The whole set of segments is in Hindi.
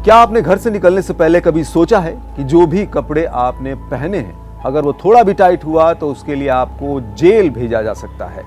क्या आपने घर से निकलने से पहले कभी सोचा है कि जो भी कपड़े आपने पहने हैं अगर वो थोड़ा भी टाइट हुआ तो उसके लिए आपको जेल भेजा जा सकता है?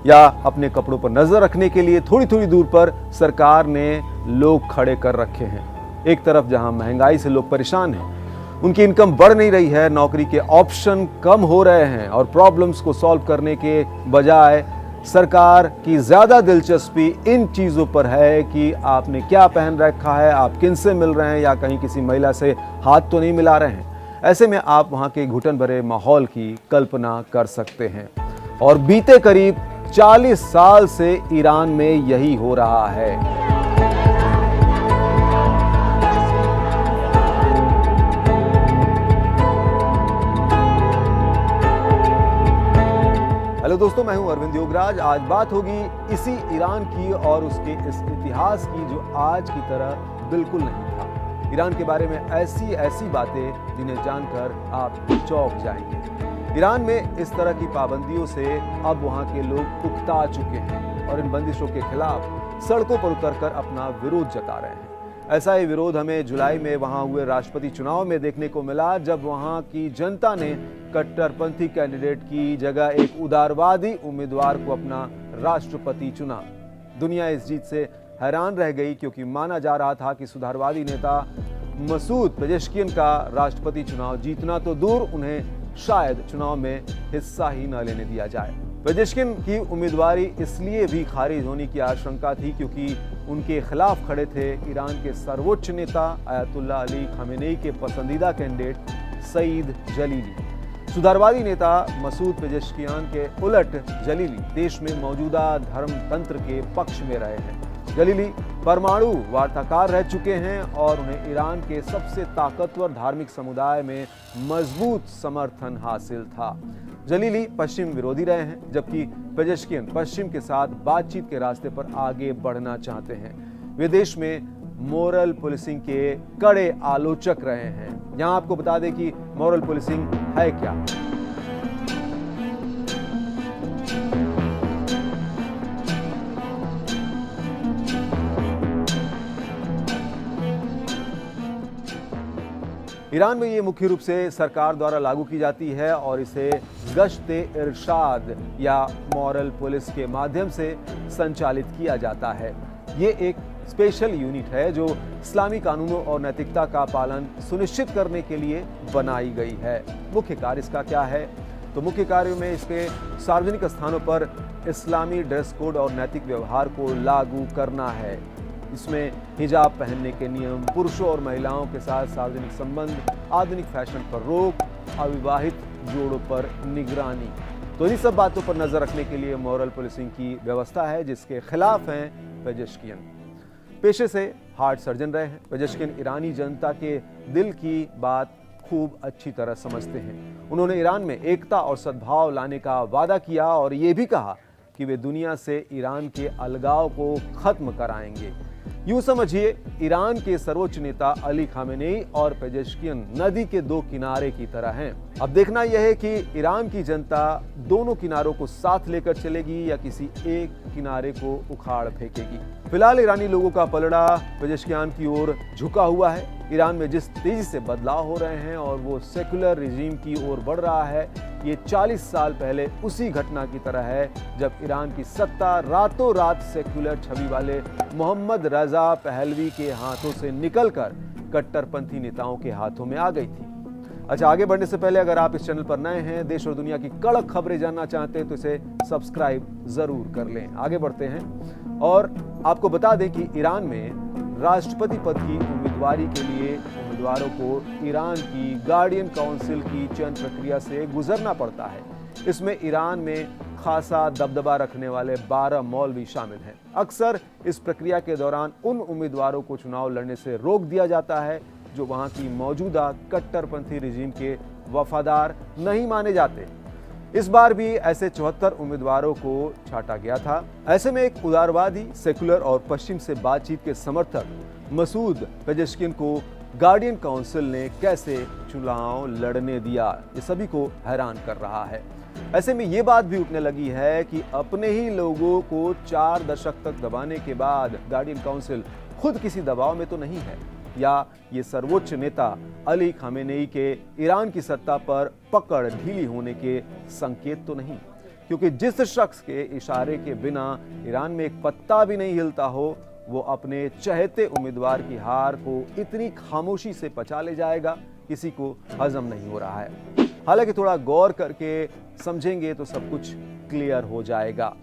या अपने कपड़ों पर नजर रखने के लिए थोड़ी थोड़ी दूर पर सरकार ने लोग खड़े कर रखे हैं। एक तरफ जहां महंगाई से लोग परेशान हैं, उनकी इनकम बढ़ नहीं रही है, नौकरी के ऑप्शन कम हो रहे हैं और प्रॉब्लम्स को सॉल्व करने के बजाय सरकार की ज्यादा दिलचस्पी इन चीजों पर है कि आपने क्या पहन रखा है, आप किन से मिल रहे हैं या कहीं किसी महिला से हाथ तो नहीं मिला रहे हैं। ऐसे में आप वहां के घुटन भरे माहौल की कल्पना कर सकते हैं। और बीते करीब 40 साल से ईरान में यही हो रहा है। हेलो दोस्तों, मैं हूं अरविंद योगराज। आज बात होगी इसी ईरान की और उसके इस इतिहास की जो आज की तरह बिल्कुल नहीं था। ईरान के बारे में ऐसी बातें जिन्हें जानकर आप चौंक जाएंगे। ईरान में इस तरह की पाबंदियों से अब वहां के लोग उकता चुके हैं और इन बंदिशों के खिलाफ सड़कों पर उतरकर अपना विरोध जता रहे हैं। ऐसा ही विरोध हमें जुलाई में वहां हुए राष्ट्रपति चुनाव में देखने को मिला, जब वहां की जनता ने कट्टरपंथी कैंडिडेट की जगह एक उदारवादी उम्मीदवार को अपना राष्ट्रपति चुना। दुनिया इस जीत से हैरान रह गई क्योंकि माना जा रहा था कि सुधारवादी नेता मसूद पेजेश्कियन का राष्ट्रपति चुनाव जीतना तो दूर, उन्हें शायद चुनाव में हिस्सा ही न लेने दिया जाए। पेजेश्किन की उम्मीदवारी इसलिए भी खारिज होने की आशंका थी क्योंकि उनके खिलाफ खड़े थे ईरान के सर्वोच्च नेता आयतुल्लाह अली खामेनेई के पसंदीदा कैंडिडेट सईद जलीली। सुधारवादी नेता मसूद पेजेश्कियान के उलट जलीली देश में मौजूदा धर्मतंत्र के पक्ष में रहे हैं। जलीली परमाणु वार्ताकार रह चुके हैं और उन्हें ईरान के सबसे ताकतवर धार्मिक समुदाय में मजबूत समर्थन हासिल था। जलीली पश्चिम विरोधी रहे हैं, जबकि पेजेश्कियन पश्चिम के साथ बातचीत के रास्ते पर आगे बढ़ना चाहते हैं। वे देश में मोरल पुलिसिंग के कड़े आलोचक रहे हैं। यहां आपको बता दें कि मोरल पुलिसिंग है क्या। ईरान में ये मुख्य रूप से सरकार द्वारा लागू की जाती है और इसे गश्त-ए-इरशाद या मॉरल पुलिस के माध्यम से संचालित किया जाता है। ये एक स्पेशल यूनिट है जो इस्लामी कानूनों और नैतिकता का पालन सुनिश्चित करने के लिए बनाई गई है। मुख्य कार्य इसका क्या है? तो मुख्य कार्यों में इसके सार्वजनिक स्थानों पर इस्लामी ड्रेस कोड और नैतिक व्यवहार को लागू करना है। इसमें हिजाब पहनने के नियम, पुरुषों और महिलाओं के साथ सार्वजनिक संबंध, आधुनिक फैशन पर रोक, अविवाहित जोड़ों पर निगरानी। तो इन सब बातों पर नजर रखने के लिए मॉरल पुलिसिंग की व्यवस्था है, जिसके खिलाफ हैं पेजेश्कियन। पेशे से हार्ट सर्जन रहे हैं पेजेश्कियन ईरानी जनता के दिल की बात खूब अच्छी तरह समझते हैं। उन्होंने ईरान में एकता और सद्भाव लाने का वादा किया और ये भी कहा कि वे दुनिया से ईरान के अलगाव को खत्म कराएंगे। यूं समझिए, ईरान के सर्वोच्च नेता अली खामेनेई और पेजेश्कियन नदी के दो किनारे की तरह हैं। अब देखना यह है कि ईरान की जनता दोनों किनारों को साथ लेकर चलेगी या किसी एक किनारे को उखाड़ फेंकेगी। फिलहाल ईरानी लोगों का पलड़ा पेजेश्कियन की ओर झुका हुआ है। ईरान में जिस तेजी से बदलाव हो रहे हैं और वो सेकुलर रिजीम की ओर बढ़ रहा है, ये 40 साल पहले उसी घटना की तरह है जब ईरान की सत्ता रातों रात सेकुलर छवि वाले मोहम्मद रजा पहलवी के हाथों से निकलकर कट्टरपंथी नेताओं के हाथों में आ गई थी। अच्छा, आगे बढ़ने से पहले अगर आप इस चैनल पर नए हैं, देश और दुनिया की कड़क खबरें जानना चाहते हैं तो इसे सब्सक्राइब जरूर कर लें। आगे बढ़ते हैं और आपको बता दें कि ईरान में राष्ट्रपति पद की उम्मीदवारी के लिए उम्मीदवारों को ईरान की गार्डियन काउंसिल की चयन प्रक्रिया से गुजरना पड़ता है। इसमें ईरान में खासा दबदबा रखने वाले 12 मौलवी शामिल हैं। अक्सर इस प्रक्रिया के दौरान उन उम्मीदवारों को चुनाव लड़ने से रोक दिया जाता है जो वहां की मौजूदा कट्टरपंथी रिजीम के वफादार नहीं माने जाते। इस बार भी ऐसे 74 उम्मीदवारों को छांटा गया था। ऐसे में एक उदारवादी, सेकुलर और पश्चिम से बातचीत के समर्थक मसूद पेजेश्कियन को गार्डियन काउंसिल ने कैसे चुनाव लड़ने दिया, ये सभी को हैरान कर रहा है। ऐसे में ये बात भी उठने लगी है कि अपने ही लोगों को 4 दशक तक दबाने के बाद गार्डियन काउंसिल खुद किसी दबाव में तो नहीं है। या ये सर्वोच्च नेता अली खामेनेई के ईरान की सत्ता पर पकड़ ढीली होने के संकेत तो नहीं, क्योंकि जिस शख्स के इशारे के बिना ईरान में एक पत्ता भी नहीं हिलता हो, वो अपने चहेते उम्मीदवार की हार को इतनी खामोशी से पचा ले जाएगा, किसी को हजम नहीं हो रहा है। हालांकि थोड़ा गौर करके समझेंगे तो सब कुछ क्लियर हो जाएगा।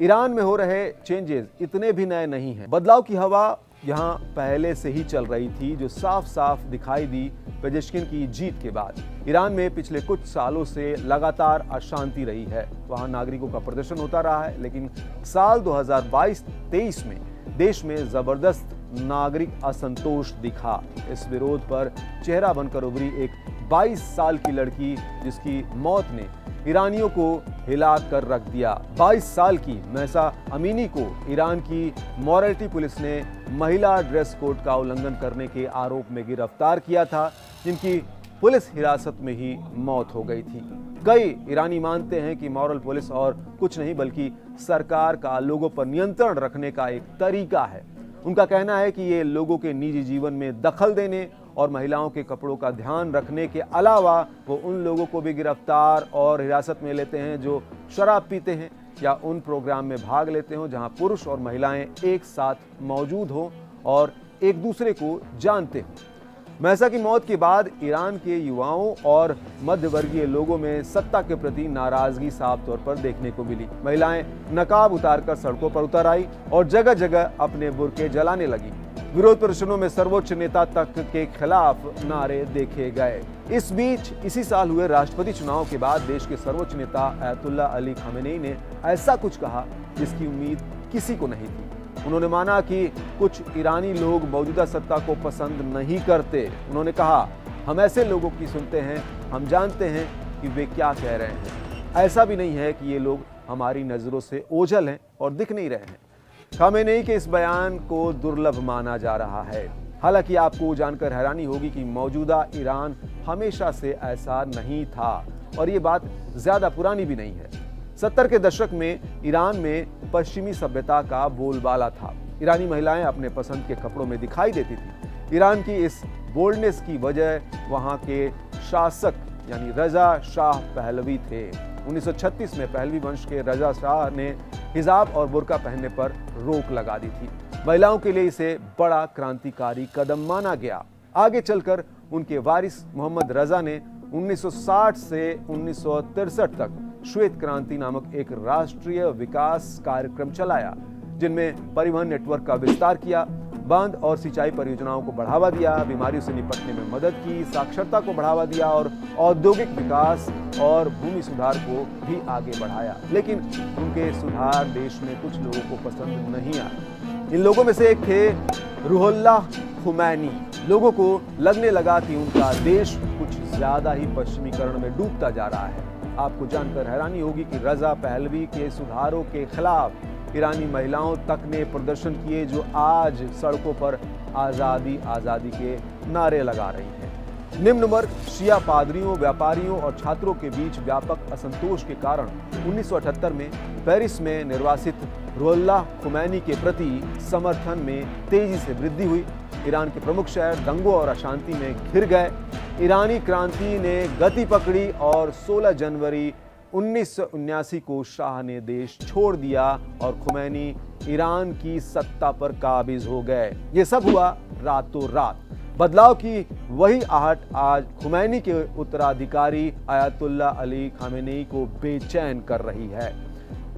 ईरान में हो रहे चेंजेस इतने भी नए नहीं हैं। बदलाव की हवा यहाँ पहले से ही चल रही थी, जो साफ साफ दिखाई दी पेजेश्किन की जीत के बाद। ईरान में पिछले कुछ सालों से लगातार अशांति रही है। वहाँ नागरिकों का प्रदर्शन होता रहा है, लेकिन साल 2022-23 में देश में जबरदस्त नागरिक असंतोष दिखा। इस विरोध पर चेहरा बनकर उभरी एक 22 साल की लड़की, जिसकी मौत ने ईरानियों को हिला कर रख दिया। 22 साल की महसा अमीनी को ईरान की मॉरलिटी पुलिस ने महिला ड्रेस कोड का उल्लंघन करने के आरोप में गिरफ्तार किया था, जिनकी पुलिस हिरासत में ही मौत हो गई थी। कई ईरानी मानते हैं कि मॉरल पुलिस और कुछ नहीं बल्कि सरकार का लोगों पर नियंत्रण रखने का एक तरीका है। उनका कहना है कि ये लोगों के निजी जीवन में दखल देने और महिलाओं के कपड़ों का ध्यान रखने के अलावा वो उन लोगों को भी गिरफ्तार और हिरासत में लेते हैं जो शराब पीते हैं या उन प्रोग्राम में भाग लेते हो जहां पुरुष और महिलाएं एक साथ मौजूद हो और एक दूसरे को जानते हो। महसा की मौत के बाद ईरान के युवाओं और मध्य वर्गीय लोगों में सत्ता के प्रति नाराजगी साफ तौर पर देखने को मिली। महिलाएं नकाब उतारकर सड़कों पर उतर आई और जगह जगह अपने बुर्के जलाने लगी। विरोध प्रदर्शनों में सर्वोच्च नेता तक के खिलाफ नारे देखे गए। इस बीच इसी साल हुए राष्ट्रपति चुनाव के बाद देश के सर्वोच्च नेता अयतुल्ला अली खामेनेई ने ऐसा कुछ कहा जिसकी उम्मीद किसी को नहीं थी। उन्होंने माना कि कुछ ईरानी लोग मौजूदा सत्ता को पसंद नहीं करते। उन्होंने कहा, हम ऐसे लोगों की सुनते हैं, हम जानते हैं कि वे क्या कह रहे हैं। ऐसा भी नहीं है कि ये लोग हमारी नजरों से ओझल हैं और दिख नहीं रहे हैं। खामेनेई के इस बयान को दुर्लभ माना जा रहा है। हालांकि आपको जानकर हैरानी होगी कि मौजूदा ईरान हमेशा से ऐसा नहीं था और ये बात ज्यादा पुरानी भी नहीं है। 70 के दशक में ईरान में पश्चिमी सभ्यता का बोलबाला था। ईरानी महिलाएं अपने पसंद के कपड़ों में दिखाई देती थी। ईरान की इस बोल्डनेस की वजह वहां के शासक यानी रजा शाह पहलवी थे। 1936 में पहलवी वंश के रजा शाह ने हिजाब और बुर्का पहनने पर रोक लगा दी थी। महिलाओं के लिए इसे बड़ा क्रांतिकारी कदम माना गया। आगे चलकर उनके वारिस मोहम्मद रजा ने 1960 से 1963 तक श्वेत क्रांति नामक एक राष्ट्रीय विकास कार्यक्रम चलाया, जिनमें परिवहन नेटवर्क का विस्तार किया, बांध और सिंचाई परियोजनाओं को बढ़ावा दिया, बीमारियों से निपटने में मदद की, साक्षरता को बढ़ावा दिया और औद्योगिक विकास और भूमि सुधार को भी आगे बढ़ाया। लेकिन उनके सुधार देश में कुछ लोगों को पसंद नहीं आए। इन लोगों में से एक थे रूहुल्लाह खुमैनी। लोगों को लगने लगा कि उनका देश कुछ ज्यादा ही पश्चिमीकरण में डूबता जा रहा है। आपको जानकर हैरानी होगी कि रजा पहलवी के सुधारों के खिलाफ ईरानी महिलाओं तक ने प्रदर्शन किए, जो आज सड़कों पर आज़ादी आज़ादी के नारे लगा रही हैं। निम्न वर्ग, शिया पादरियों, व्यापारियों और छात्रों के बीच व्यापक असंतोष के कारण 1978 में पेरिस में निर्वासित रूहुल्लाह खुमैनी के प्रति समर्थन में तेजी से वृद्धि हुई। ईरान के प्रमुख शहर दंगों और अशांति में घिर गए। ईरानी क्रांति ने गति पकड़ी और 16 जनवरी 1979 को शाह ने देश छोड़ दिया और खुमैनी ईरान की सत्ता पर काबिज हो गए। ये सब हुआ रातों रात। बदलाव की वही आहट आज खुमैनी के उत्तराधिकारी अयतुल्ला अली खामेनेई को बेचैन कर रही है।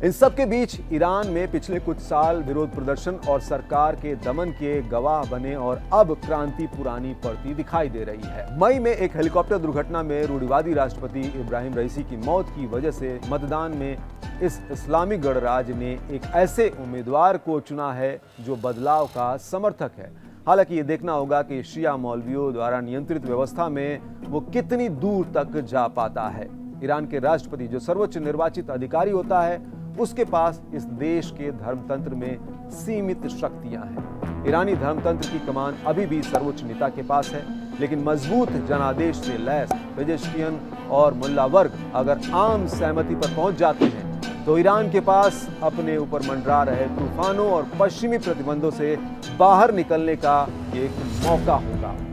इन सब के बीच ईरान में पिछले कुछ साल विरोध प्रदर्शन और सरकार के दमन के गवाह बने और अब क्रांति पुरानी पड़ती दिखाई दे रही है। मई में एक हेलीकॉप्टर दुर्घटना में रूढ़िवादी राष्ट्रपति इब्राहिम रईसी की मौत की वजह से मतदान में इस इस्लामिक गणराज्य ने एक ऐसे उम्मीदवार को चुना है जो बदलाव का समर्थक है। हालांकि ये देखना होगा कि शिया मौलवियों द्वारा नियंत्रित व्यवस्था में वो कितनी दूर तक जा पाता है। ईरान के राष्ट्रपति जो सर्वोच्च निर्वाचित अधिकारी होता है, उसके पास इस देश के धर्मतंत्र में सीमित शक्तियां हैं। ईरानी धर्मतंत्र की कमान अभी भी सर्वोच्च नेता के पास है, लेकिन मजबूत जनादेश से लैस पेजेश्कियन और मुल्ला वर्ग अगर आम सहमति पर पहुंच जाते हैं तो ईरान के पास अपने ऊपर मंडरा रहे तूफानों और पश्चिमी प्रतिबंधों से बाहर निकलने का एक मौका होगा।